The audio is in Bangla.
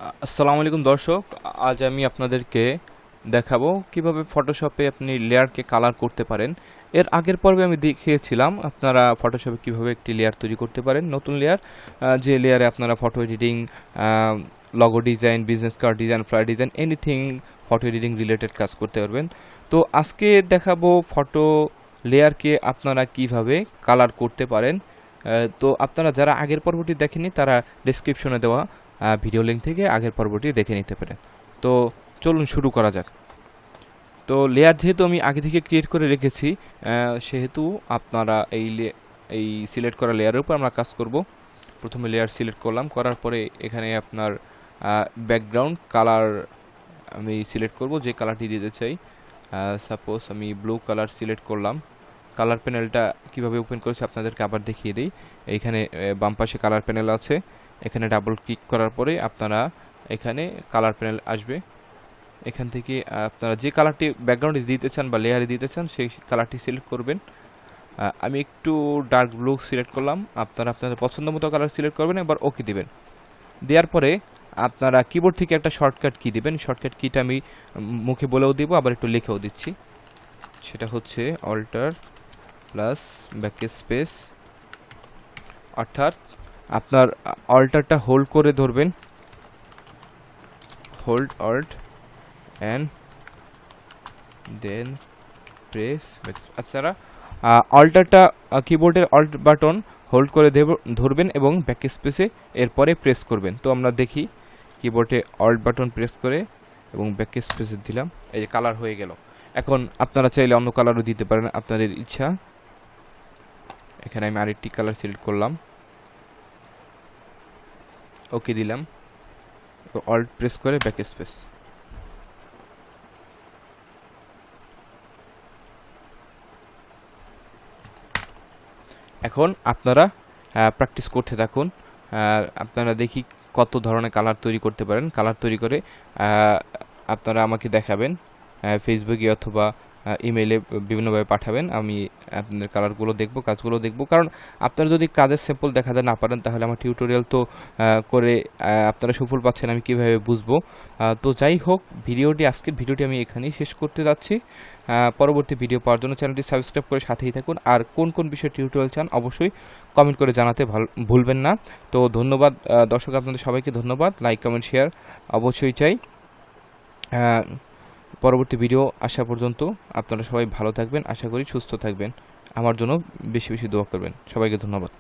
আসসালামু আলাইকুম দর্শক, আজ আমি আপনাদেরকে দেখাবো কিভাবে ফটোশপে আপনি লেয়ারকে কালার করতে পারেন। এর আগের পর্বে আমি দেখিয়েছিলাম আপনারা ফটোশপে কিভাবে একটি লেয়ার তৈরি করতে পারেন, নতুন লেয়ার, যে লেয়ারে আপনারা photo editing, logo design, business card design, flyer design, anything photo editing related কাজ করতে পারবেন। তো আজকে দেখাবো ফটো লেয়ারকে আপনারা কিভাবে কালার করতে পারেন। তো আপনারা যারা আগের পর্বটি দেখেননি তারা ডেসক্রিপশনে দেওয়া ভিডিও লিঙ্ক থেকে আগের পর্বটি দেখে নিতে পারেন। তো চলুন শুরু করা যাক। তো লেয়ার যেহেতু আমি আগে থেকে ক্রিয়েট করে রেখেছি, সেহেতু আপনারা এই সিলেক্ট করা লেয়ারের উপর আমরা কাজ করব। প্রথমে লেয়ার সিলেক্ট করলাম, করার পরে এখানে আপনার ব্যাকগ্রাউন্ড কালার আমি সিলেক্ট করব, যে কালারটি দিতে চাই। সাপোজ আমি ব্লু কালার সিলেক্ট করলাম। কালার প্যানেলটা কিভাবে ওপেন করেছি আপনাদেরকে আবার দেখিয়ে দিই। এইখানে বাম পাশে কালার প্যানেল আছে, এখানে ডাবল ক্লিক করার পরে আপনারা এখানে কালার প্যানেল আসবে। এখান থেকে আপনারা যে কালারটি ব্যাকগ্রাউন্ডে দিতে চান বা লেয়ারে দিতে চান সেই কালারটি সিলেক্ট করবেন। আমি একটু ডার্ক ব্লু সিলেক্ট করলাম, আপনারা আপনাদের পছন্দ মতো কালার সিলেক্ট করবেন, এবার ওকে দিবেন। দেওয়ার পরে আপনারা কিবোর্ড থেকে একটা শর্টকাট কি দিবেন। শর্টকাট কিটা আমি মুখে বলেও দিব, আবার একটু লিখেও দিচ্ছি। সেটা হচ্ছে অল্টার প্লাস ব্যাকস্পেস, অর্থাৎ আপনার অল্টারটা হোল্ড করে ধরবেন, hold alt and then press. আপনারা অল্টারটা কিবোর্ডের অল্ট বাটন হোল্ড করে ধরবেন এবং ব্যাকস্পেসে এরপরে প্রেস করবেন। তো আমরা দেখি, কিবোর্ডে অল্ট বাটন প্রেস করে এবং ব্যাকস্পেসে দিলাম, এই যে কালার হয়ে গেল। এখন আপনারা চাইলে অন্য কালারও দিতে পারেন, আপনাদের ইচ্ছা। এখানে আমি আরেকটি কালার সিলেক্ট করলাম, ওকে দিলাম, অল্ট প্রেস করে ব্যাকস্পেস। এখন আপনারা প্র্যাকটিস করতে থাকুন। আপনারা দেখি কত ধরনের কালার তৈরি করতে পারেন। কালার তৈরি করে আপনারা আমাকে দেখাবেন ফেসবুকে অথবা ইমেইলে, বিভিন্নভাবে পাঠাবেন। আমি আপনাদের কালারগুলো দেখব, কাজগুলো দেখব। কারণ আপনারা যদি কাজের স্যাম্পল দেখাতে না পারেন তাহলে আমার টিউটোরিয়াল তো করে আপনারা সুফল পাচ্ছেন আমি কিভাবে বুঝবো। তো যাই হোক, আজকের ভিডিওটি আমি এখানেই শেষ করতে যাচ্ছি। পরবর্তী ভিডিও পাওয়ার জন্য চ্যানেলটি সাবস্ক্রাইব করে সাথেই থাকুন। আর কোন কোন বিষয়ে টিউটোরিয়াল চান অবশ্যই কমেন্ট করে জানাতে ভুলবেন না। তো ধন্যবাদ দর্শক, আপনাদের সবাইকে ধন্যবাদ। লাইক, কমেন্ট, শেয়ার অবশ্যই চাই। পরবর্তী ভিডিও আসা পর্যন্ত আপনারা সবাই ভালো থাকবেন, আশা করি সুস্থ থাকবেন। আমার জন্য বেশি বেশি দোয়া করবেন। সবাইকে ধন্যবাদ।